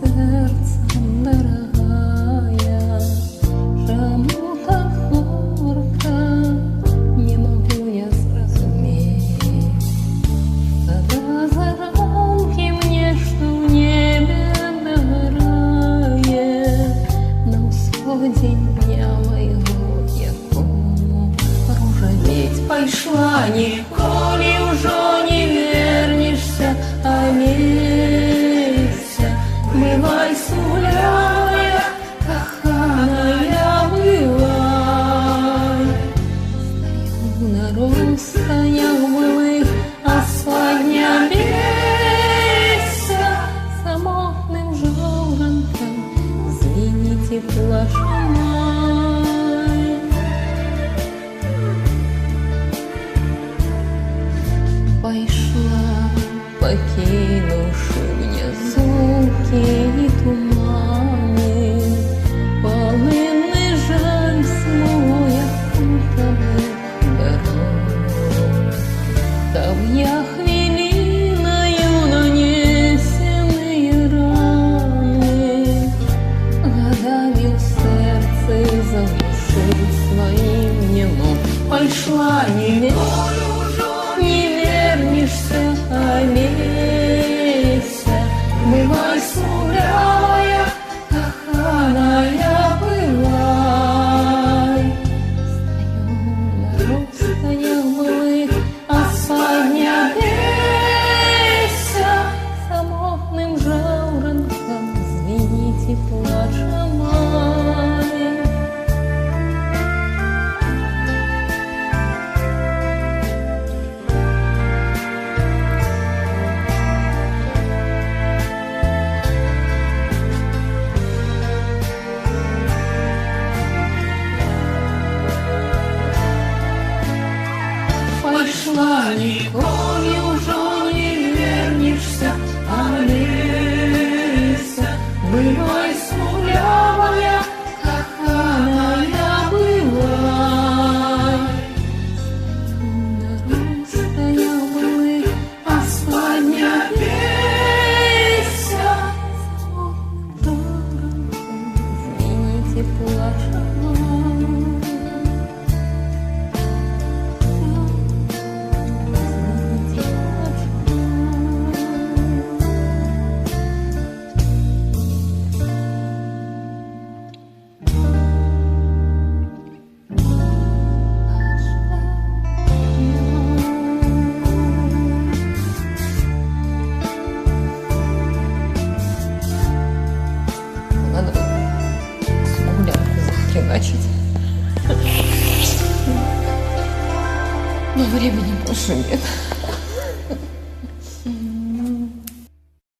сердцем, дорогая, чому так горько, не могу я зрозуміти. Когда заранки мне, что в небе догорає, на усході дня моего якому ружаветь пайшла, ніколи уже не вернешься, Олеся. Бывай, сумляя, коханая, бывай. Стою на розстанях былых, осланя бейся, самотным жаворонком звените плаша май. Пайшла, покинувши мне звуки и туманы, полынный жаль смоя путанных дорог. Там я хвилиною нанесенные раны, годами в сердце заглушить своим не мог. Пайшла, не вернешься, Олеся. Бывай, сумляя, коханая, бывай. Стою на розстанях былых, осланя бейся, самотным жаворонком звените плача май. Пошла, николи уже не вернешься, Олеся. Бывай, смулявая, коханая, бывай. На розстанях былых, осланя бейся, самотным жаворонком звените плаша май. Надо гулянку захреначить. Но времени больше нет.